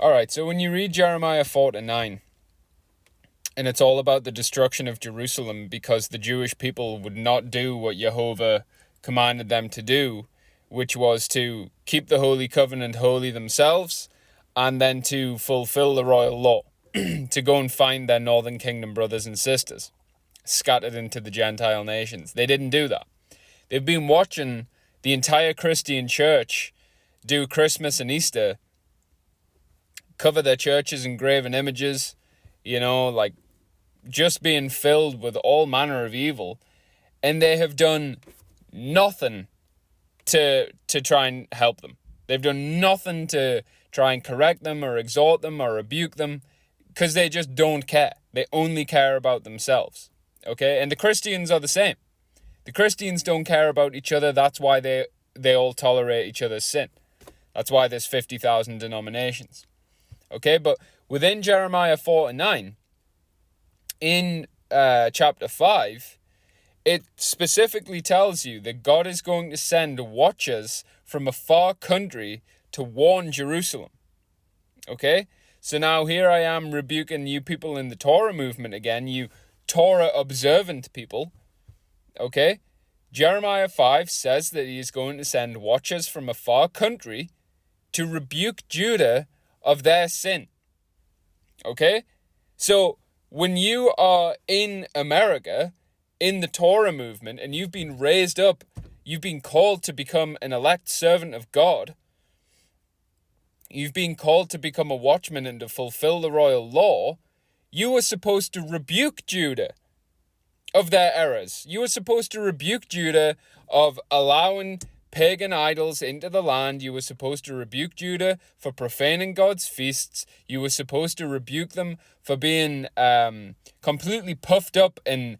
Alright, so when you read Jeremiah 4-9, and it's all about the destruction of Jerusalem because the Jewish people would not do what Jehovah commanded them to do, which was to keep the Holy Covenant holy themselves, and then to fulfill the royal law, to go and find their northern kingdom brothers and sisters scattered into the Gentile nations. They didn't do that. They've been watching the entire Christian church do Christmas and Easter, cover their churches in graven images, like just being filled with all manner of evil, and they have done nothing to try and help them. They've done nothing to try and correct them or exhort them or rebuke them, because they just don't care. They only care about themselves. Okay? And the Christians are the same. The Christians don't care about each other. That's why they all tolerate each other's sin. That's why there's 50,000 denominations. Okay? But within Jeremiah 4-9, in chapter 5, it specifically tells you that God is going to send watchers from a far country to warn Jerusalem. Okay? So now here I am rebuking you people in the Torah movement again, you Torah observant people. Okay? Jeremiah 5 says that he is going to send watchers from a far country to rebuke Judah of their sin. Okay? So when you are in America, in the Torah movement, and you've been raised up, you've been called to become an elect servant of God, you've been called to become a watchman and to fulfill the royal law, you are supposed to rebuke Judah of their errors. You are supposed to rebuke Judah of allowing pagan idols into the land. You were supposed to rebuke Judah for profaning God's feasts. You were supposed to rebuke them for being completely puffed up and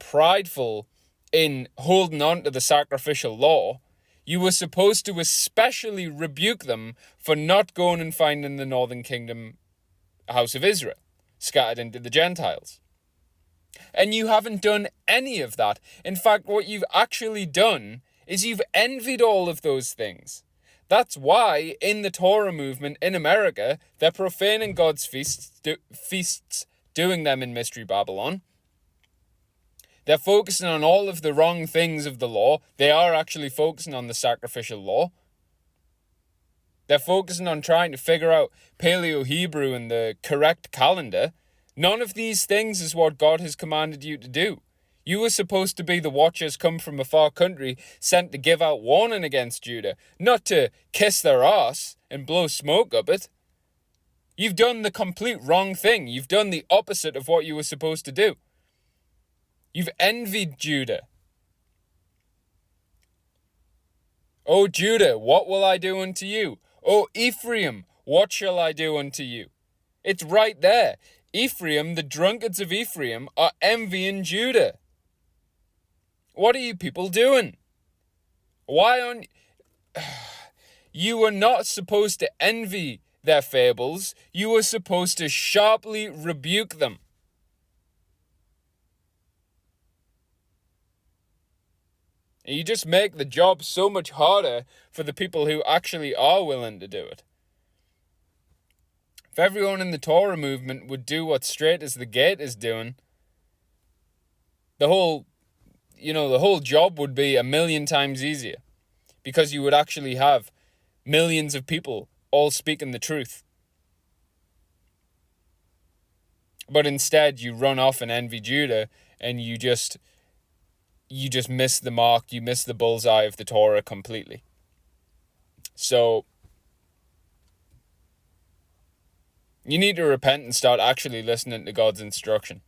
prideful in holding on to the sacrificial law. You were supposed to especially rebuke them for not going and finding the northern kingdom house of Israel scattered into the Gentiles. And you haven't done any of that. In fact, what you've actually done is you've envied all of those things. That's why in the Torah movement in America, they're profaning God's feasts, doing them in Mystery Babylon. They're focusing on all of the wrong things of the law. They are actually focusing on the sacrificial law. They're focusing on trying to figure out Paleo-Hebrew and the correct calendar. None of these things is what God has commanded you to do. You were supposed to be the watchers come from a far country sent to give out warning against Judah, not to kiss their arse and blow smoke up it. You've done the complete wrong thing. You've done the opposite of what you were supposed to do. You've envied Judah. O Judah, what will I do unto you? O Ephraim, what shall I do unto you? It's right there. Ephraim, the drunkards of Ephraim, are envying Judah. What are you people doing? Why aren't you were not supposed to envy their fables. You were supposed to sharply rebuke them. You just make the job so much harder for the people who actually are willing to do it. If everyone in the Torah movement would do what Straight as the Gate is doing, the whole job would be 1,000,000 times easier, because you would actually have millions of people all speaking the truth. But instead, you run off and envy Judah, and you just miss the mark, you miss the bullseye of the Torah completely. So you need to repent and start actually listening to God's instruction.